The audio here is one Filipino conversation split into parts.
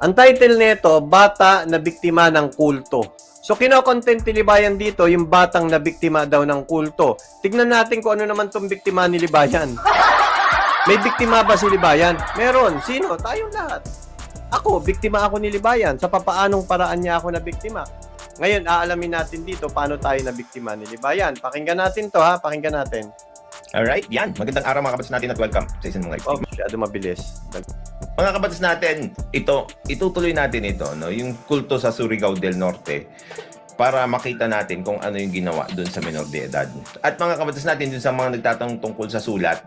Ang title nito, Bata na Biktima ng Kulto. So, kino-content ni Libayan dito, yung batang na biktima daw ng kulto. Tignan natin kung ano naman tong biktima ni Libayan. May biktima ba si Libayan? Meron. Sino? Tayong lahat. Ako, biktima ako ni Libayan. Sa papaanong paraan niya ako na biktima. Ngayon, aalamin natin dito paano tayo na biktima ni Libayan. Pakinggan natin to ha. Pakinggan natin. Alright, yan. Magandang araw mga kabatas natin at welcome sa isang mga Oh, masyado mabilis. Mga kabatas natin, itutuloy natin ito, no? Yung kulto sa Surigao del Norte para makita natin kung ano yung ginawa doon sa menor de edad. At mga kabatas natin, dun sa mga nagtatanong tungkol sa sulat,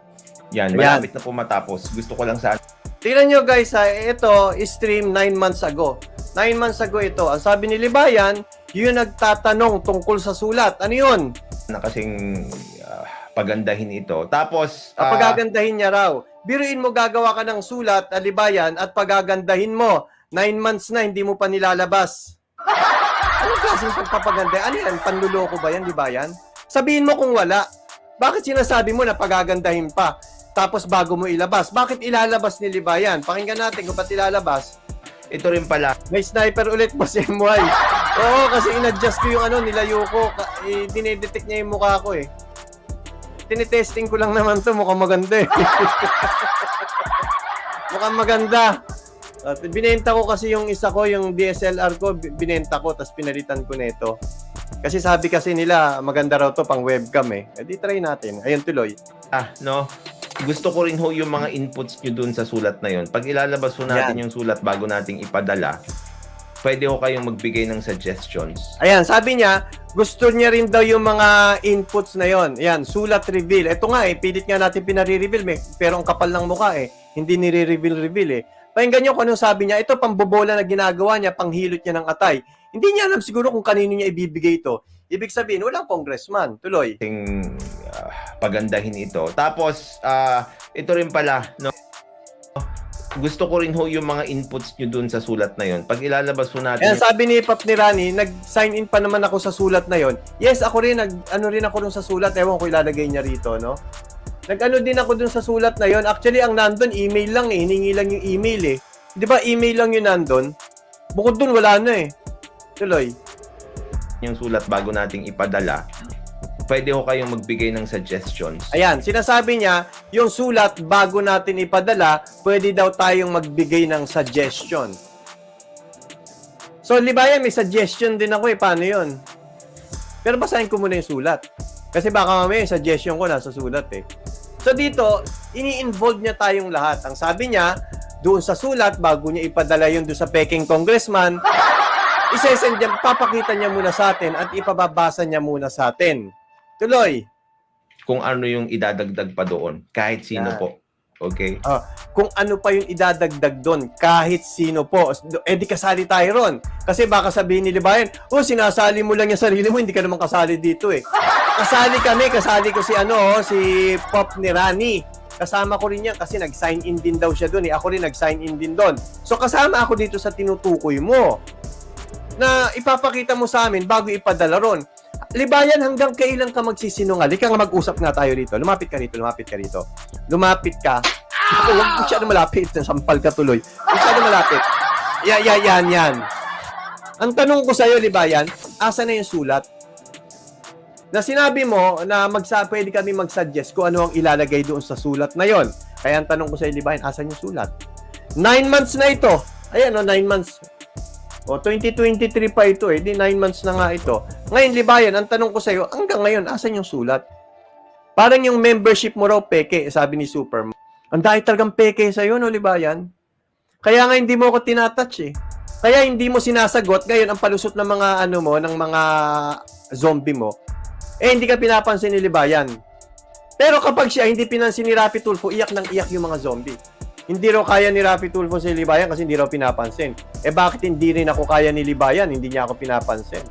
yan, malapit na po matapos. Gusto ko lang sana. Tingnan nyo guys, ito, stream 9 months ago. 9 months ago ito. Ang sabi ni Libayan, yung nagtatanong tungkol sa sulat. Ano yun? Na kasing pagandahin ito. Tapos, Pagagandahin niya raw. Biruin mo gagawa ka ng sulat, Libayan, at pagagandahin mo. 9 months na, hindi mo pa nilalabas. Anong klaseng pagpapaganda? Ano yan? Panluloko ba yan, Libayan? Sabihin mo kung wala. Bakit sinasabi mo na pagagandahin pa? Tapos bago mo ilabas. Bakit ilalabas ni Libayan? Pakinggan natin kung ba't ilalabas. ito rin pala. May sniper ulit po si MY. Oo, kasi in-adjust ko yung nilayo ko. Dinedetect niya yung mukha ko eh. Tinitesting ko lang naman to, mukhang maganda eh. Mukhang maganda. At binenta ko kasi yung isa ko, yung DSLR ko, binenta ko, tapos pinalitan ko nito. Kasi sabi kasi nila, maganda raw to pang webcam eh. E di try natin. Ayun tuloy. No? Gusto ko rin ho yung mga inputs nyo dun sa sulat na yon. Pag ilalabas ho natin yung sulat bago nating ipadala, pwede ho kayong magbigay ng suggestions. Ayan, sabi niya, gusto niya rin daw yung mga inputs na yon. Ayan, sulat reveal. Ito nga eh, pilit nga natin pinare-reveal pero ang kapal ng mukha eh. Hindi nire-reveal eh. Pakinggan niyo kung anong sabi niya. Ito pambobola na ginagawa niya, panghilot niya ng atay. Hindi niya alam siguro kung kanino niya ibibigay ito. Ibig sabihin, walang congressman. Tuloy. Pagandahin ito. Tapos, ito rin pala, no? Gusto ko rin ho yung mga inputs nyo dun sa sulat na yon. Pag ilalabas ho natin... Ayan, sabi ni Pap ni Rani, nag-sign in pa naman ako sa sulat na yon. Yes, ako rin, ano rin ako dun sa sulat. Ewan ko ilalagay niya rito, no? Nag-ano din ako dun sa sulat na yon. Actually, ang nandun, email lang eh. Hiningi lang yung email eh. Di ba, email lang yung nandun? Bukod dun, wala na eh. Tuloy. Yung sulat bago nating ipadala, pwede ho kayong magbigay ng suggestions. Ayan, sinasabi niya, yung sulat bago natin ipadala, pwede daw tayong magbigay ng suggestion. So, Libayan, may suggestion din ako eh. Paano yun? Pero basahin ko muna yung sulat. Kasi baka mamaya yung suggestion ko nasa sulat eh. So, dito, ini-involve niya tayong lahat. Ang sabi niya, doon sa sulat, bago niya ipadala yun doon sa Peking congressman, isesend niya, papakita niya muna sa atin at ipababasa niya muna sa atin. Tuloy. Kung ano yung idadagdag pa doon, kahit sino po. Okay? Kung ano pa yung idadagdag doon, kahit sino po. Eh di kasali tayo ron. Kasi baka sabihin ni Libayan, sinasali mo lang yung sarili mo, hindi ka naman kasali dito eh. Kasali kami, kasali ko si si Pop ni Rani. Kasama ko rin yan kasi nag-sign in din daw siya doon eh. Ako rin nag-sign in din doon. So kasama ako dito sa tinutukoy mo na ipapakita mo sa amin bago ipadala ron. Libayan, hanggang kailan ka magsisinungaling? Ika nga mag-usap nga tayo rito. Lumapit ka rito, lumapit ka rito. Lumapit ka. Huwag siya na malapit. Sampal ka tuloy. Huwag siya na malapit. Yan. Ang tanong ko sa'yo, Libayan, asa na yung sulat? Na sinabi mo na pwede kami mag-suggest kung ano ang ilalagay doon sa sulat na yon. Kaya ang tanong ko sa'yo, Libayan, asa yung sulat? 9 months na ito. Ayan, 9 months. 2023 pa ito eh. Di 9 months na nga ito. Ngayon, Libayan, ang tanong ko sa'yo, hanggang ngayon, asan yung sulat? Parang yung membership mo raw peke, sabi ni Superman. Ang dahil talagang peke sa'yo, no, Libayan? Kaya nga hindi mo ako tinatouch eh. Kaya hindi mo sinasagot. Ngayon, ang palusot ng mga ng mga zombie mo, hindi ka pinapansin ni Libayan. Pero kapag siya hindi pinansin ni Rapi Tulfo, iyak ng iyak yung mga zombie. Hindi raw kaya ni Rapi Tulfo si Libayan kasi hindi raw pinapansin. Bakit hindi rin ako kaya ni Libayan? Hindi niya ako pinapansin.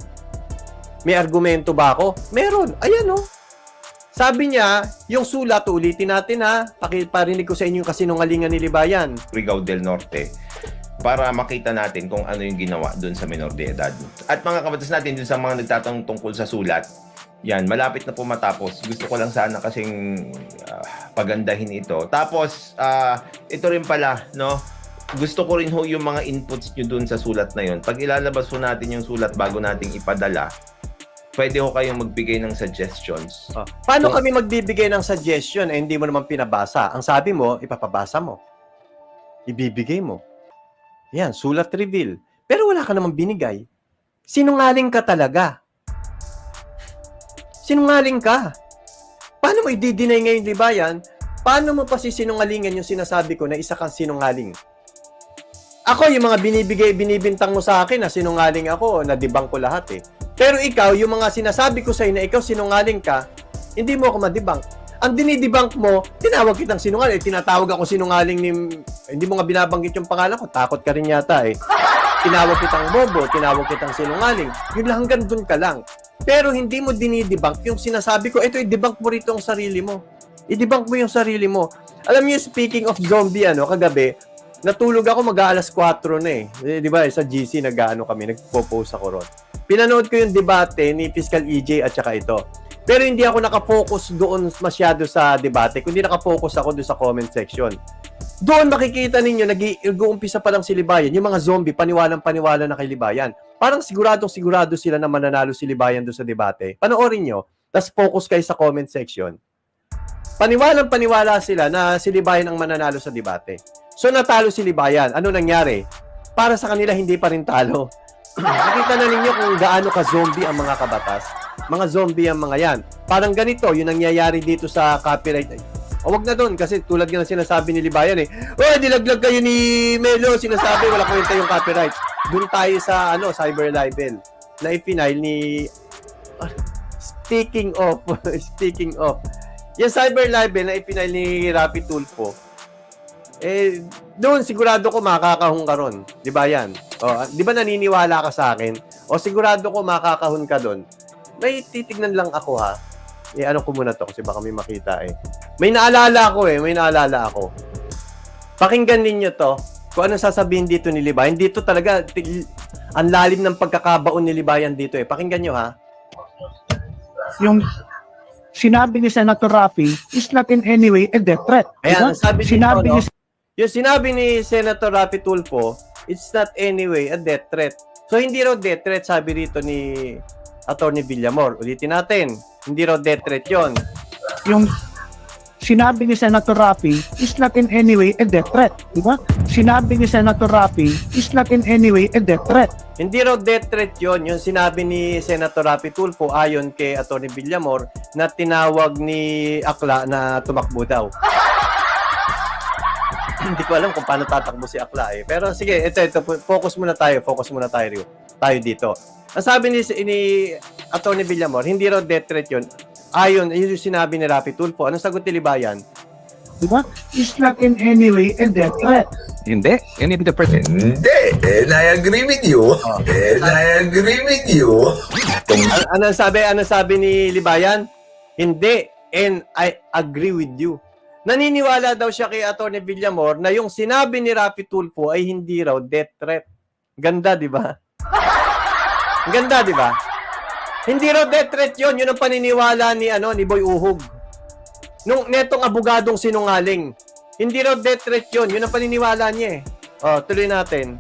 May argumento ba ako? Meron. Ayan o. Sabi niya, yung sulat, ulitin natin ha. Parinig ko sa inyo yung kasinungalingan ni Libayan. Surigao del Norte para makita natin kung ano yung ginawa doon sa menor de edad. At mga kabatas natin dun sa mga nagtatanong tungkol sa sulat, yan, malapit na po matapos. Gusto ko lang sana kasing pagandahin ito. Tapos, ito rin pala, no? gusto ko rin ho yung mga inputs nyo dun sa sulat na yun. Pag ilalabas ho natin yung sulat bago nating ipadala, pwede ho kayong magbigay ng suggestions. Paano kami magbibigay ng suggestion hindi mo naman pinabasa? Ang sabi mo, ipapabasa mo. Ibibigay mo. Yan, sulat reveal. Pero wala ka namang binigay. Sinungaling ka talaga. Sinungaling ka. Paano mo i-deny ngayon, di ba yan? Paano mo pa sisinungalingan yung sinasabi ko na isa kang sinungaling? Ako, yung mga binibintang mo sa akin na sinungaling ako, na-debunk ko lahat eh. Pero ikaw, yung mga sinasabi ko sa'yo na ikaw sinungaling ka, hindi mo ako ma-debunk. Ang dinidebunk mo, tinawag kitang sinungaling. Tinatawag ako sinungaling ni... Hindi mo nga binabanggit yung pangalan ko. Takot ka rin yata eh. Tinawag kitang bobo, tinawag kitang sinungaling. Yun lang, hanggang dun ka lang. Pero hindi mo dinidebunk yung sinasabi ko, ito, i-debunk mo rito ang sarili mo. I-debunk mo yung sarili mo. Alam niyo, speaking of zombie, kagabi, natulog ako mag-aalas 4 na eh. Di ba, sa GC kami, nagpo-post ako ron. Pinanood ko yung debate ni Fiscal EJ at saka ito. Pero hindi ako nakafocus doon masyado sa debate, kundi nakafocus ako doon sa comment section. Doon makikita ninyo, nag-uumpisa pa lang si Libayan, yung mga zombie, paniwalang-paniwala na kay Libayan. Parang siguradong-sigurado sila na mananalo si Libayan doon sa debate. Panoorin nyo, tapos focus kayo sa comment section. Paniwalang-paniwala sila na si Libayan ang mananalo sa debate. So natalo si Libayan. Ano nangyari? Para sa kanila, hindi pa rin talo. Nakita na ninyo kung gaano ka-zombie ang mga kabatas. Mga zombie ang mga yan. Parang ganito, yung nangyayari dito sa copyright. O wag na doon, kasi tulad nga ng sinasabi ni Libayan eh. Oh, dilaglag kayo ni Melo, sinasabi, wala kwenta yung copyright. Doon tayo sa cyber libel na ipinail ni... Speaking of, yung cyber libel na ipinail ni Rapi Tulfo, doon sigurado ko makakahon ka ron. Di ba yan? Di ba naniniwala ka sa akin? O sigurado ko makakahon ka doon. May titignan lang ako ha. Ano ko muna to kasi baka may makita eh. May naalala ako. Pakinggan ninyo to. Kung ano sasabihin dito ni Libayan. Dito talaga, ang lalim ng pagkakabaon ni Libayan dito eh. Pakinggan nyo ha. Yung sinabi ni Senator Raffy is not in any way a death threat. Ayan, Sinabi ni yung sinabi ni Senator Raffy Tulfo, it's not anyway a death threat. So, hindi raw death threat, sabi rito ni Atty. Villamor. Ulitin natin, hindi raw death threat yon. Yung sinabi ni Senator Raffy is not in any way a death threat. Diba? Sinabi ni Senator Raffy is not in any way a death threat. Hindi raw death threat yon, yung sinabi ni Senator Raffy Tulfo ayon kay Atty. Villamor na tinawag ni Akla na tumakbo daw. Hindi ko alam kung paano tatakbo si Akla eh. Pero sige, ito, focus muna tayo dito. Ang sabi ni Atty. Villamor, hindi raw death threat yun. Ayon, yun yung sinabi ni Raffy Tulfo. Anong sagot ni Libayan? Diba? Is not in any way a death threat. Hindi. Any of the person. Hindi. And I agree with you. Anong sabi ni Libayan? Hindi. And I agree with you. Naniniwala daw siya kay Atty. Villamor na yung sinabi ni Raffy Tulfo ay hindi raw death threat. Ganda, di ba? Ganda, di ba? Hindi raw death threat yun. Yun ang paniniwala ni Boy Uhog. Netong abogadong sinungaling. Hindi raw death threat yun. Yun ang paniniwala niya eh. Tuloy natin.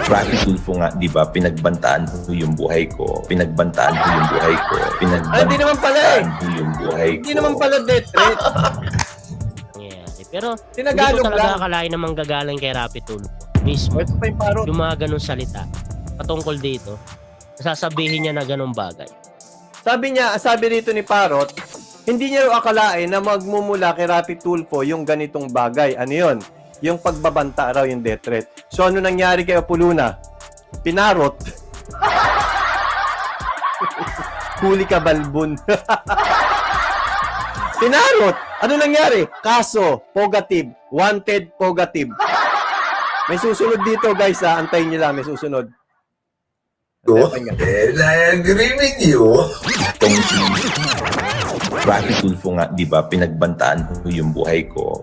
Raffy Tulfo nga, di ba, pinagbantaan ko yung buhay ko. Hindi naman pala eh. Hindi naman pala death threat. Yeah. Pero Tinagalog hindi ko talaga lang. akalain na manggagaling kay Raffy Tulfo mismo. Ito pa yung parot. Yung mga ganong salita patungkol dito, sasabihin niya na ganong bagay. Sabi rito ni Parot, hindi niya raw akalain na magmumula kay Raffy Tulfo yung ganitong bagay. Ano yun? Yung pagbabanta raw yung death threat. So ano nangyari kay Apuluna? Pinarot. Huli ka balbon. Pinarot. Ano nangyari? Kaso, pogative. Wanted, pogative. May susunod dito guys ha. Antayin nyo lang, may susunod. And I agree with you. Raffy Tulfo nga, di ba, pinagbantaan ko yung buhay ko.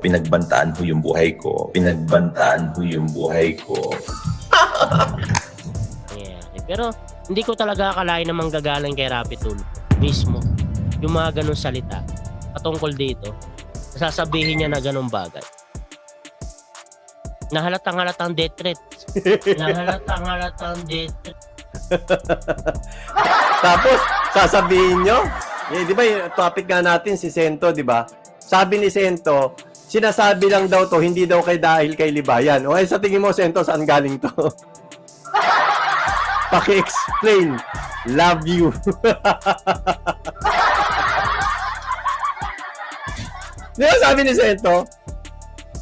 Yeah. Pero hindi ko talaga akalain na manggagaling kay Raffy Tulfo mismo. Yung mga ganong salita patungkol dito, sasabihin niya na ganong bagay. Nahalatang-halatang death threat. Nahalatang-halatang death threat. Tapos, sasabihin nyo, di ba yung topic nga natin si Sento, di ba? Sabi ni Sento, sinasabi lang daw to, hindi daw dahil kay Libayan. O sa tingin mo, Sento, saan galing to? Paki-explain. Love you. Di ba sabi ni Sento,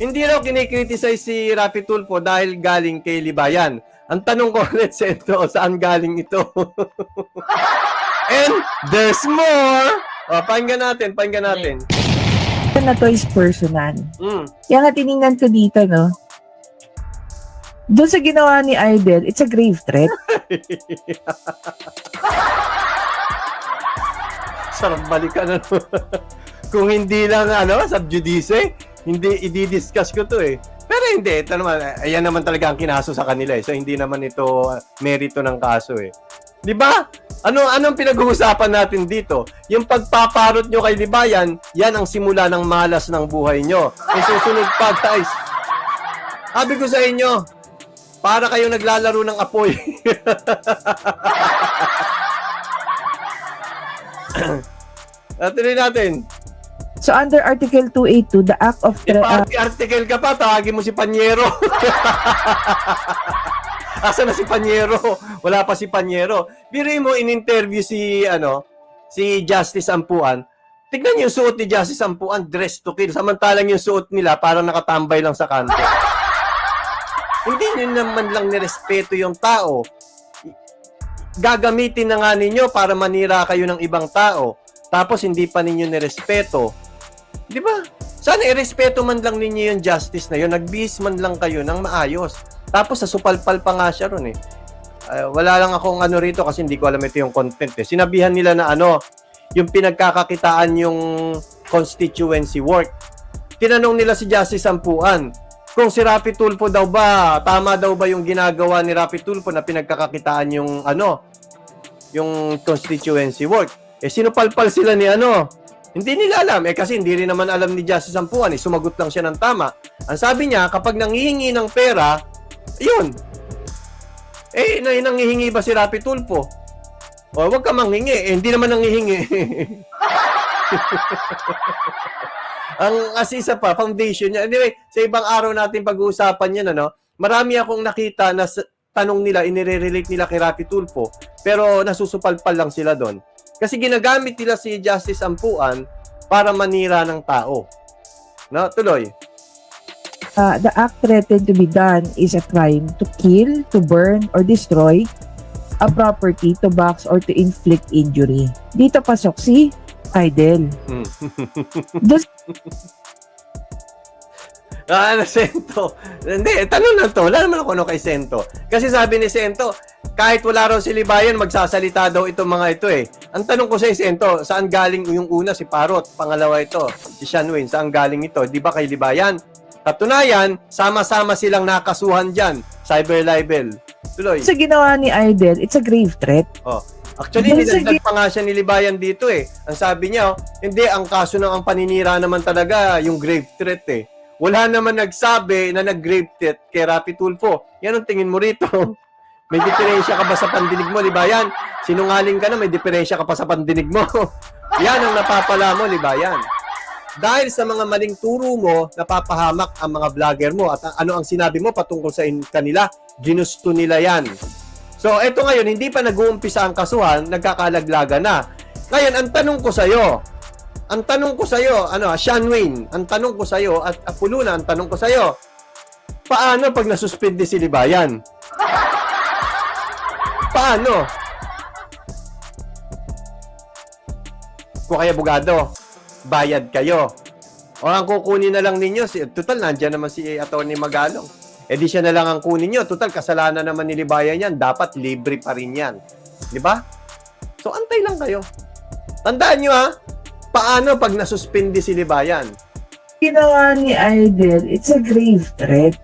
hindi raw kinikriticize si Rapi Tulfo dahil galing kay Libayan. Ang tanong ko ulit, Sento, saan galing ito? And there's more. O, pakinggan natin. Na to is personal. Mm. Kaya nga tinignan ko dito, no? Doon sa ginawa ni Idol, it's a grave threat. Sarap balikan, ano? Kung hindi lang, sub judice, hindi i-discuss ko to eh. Pero hindi, ito naman, ayan naman talaga ang kinaso sa kanila eh. So hindi naman ito merito ng kaso eh. 'Di ba? Anong pinag-uusapan natin dito? Yung pagpaparot nyo kay Libayan, yan ang simula ng malas ng buhay nyo. E susunod pa, guys. Sabi ko sa inyo, para kayo naglalaro ng apoy. Tuloy natin. So under Article 282, the act of Article ka pa, tawagin mo si Panyero. Asa na si Panyero? Wala pa si Panyero. Biruin mo in-interview si Justice Ampuan. Tignan niyo yung suot ni Justice Ampuan, dress to kill. Samantalang yung suot nila parang nakatambay lang sa kanto. Hindi niyo naman lang nirespeto yung tao. Gagamitin na nga ninyo para manira kayo ng ibang tao. Tapos hindi pa ninyo nirespeto. Di ba? Sana irespeto man lang ninyo yung justice na yun. Nagbihis man lang kayo ng maayos. Tapos sa supalpal pa nga siya ron eh. Wala lang akong rito kasi hindi ko alam ito yung content eh. Sinabihan nila na yung pinagkakakitaan yung constituency work. Tinanong nila si Justice Ampuan kung si Rapi Tulfo daw ba, tama daw ba yung ginagawa ni Rapi Tulfo na pinagkakakitaan yung yung constituency work. Sinupalpal sila ni Hindi nila alam. Kasi hindi rin naman alam ni Justice Ampuan. Sumagot lang siya ng tama. Ang sabi niya, kapag nanghihingi ng pera, yun. Nanghihingi ba si Rapi Tulfo? O, wag ka manghingi. Hindi naman nanghihingi. Ang asisa pa, foundation niya. Anyway, sa ibang araw natin pag-uusapan yan, marami akong nakita na tanong nila, inire-relate nila kay Rapi Tulfo, pero nasusupalpal lang sila doon. Kasi ginagamit nila si Justice Ampuan para manira ng tao. No, tuloy. The act threatened to be done is a crime to kill, to burn, or destroy a property, to box, or to inflict injury. Dito pasok si Idol. Sento. Hindi, tanong lang to. Wala naman ako kay Sento. Kasi sabi ni Sento, kahit wala raw si Libayan, magsasalita daw itong mga ito eh. Ang tanong ko sa Sento, saan galing yung una si Parot? Pangalawa ito, si Sean Wayne. Saan galing ito? Di ba kay Libayan? Katunayan, sama-sama silang nakasuhan dyan. Cyber libel. Tuloy. Sa ginawa ni Idol, it's a grave threat. Oh. Actually, nilagdag pa nga siya ni Libayan dito eh. Ang sabi niya, hindi, ang kaso ng ang paninira naman talaga, yung grave threat eh. Wala naman nagsabi na nag-grave threat kay Rapi Tulfo. Yan ang tingin mo rito. May diferensya ka ba sa pandinig mo, Libayan? Sinungaling ka na, may diferensya ka pa sa pandinig mo. Yan ang napapala mo, Libayan. Dahil sa mga maling turo mo, napapahamak ang mga vlogger mo. At ano ang sinabi mo patungkol sa kanila, ginusto nila yan. So, eto ngayon, hindi pa nag-uumpisa ang kasuhan, nagkakalaglaga na. Ngayon, ang tanong ko sa'yo, Sean Wayne, ang tanong ko sa'yo, at Apuluna, ang tanong ko sa'yo, paano pag nasuspindi si Libayan? Paano? Kung kayo abogado, bayad kayo. O ang kukunin na lang ninyo, total, nandiyan naman si Atty. Magalong. Di siya na lang ang kunin nyo. Total, kasalanan naman ni Libayan yan. Dapat libre pa rin yan. Di ba? So, antay lang kayo. Tandaan nyo paano pag nasuspindi si Libayan? Ginawa ni Idol, it's a grave threat.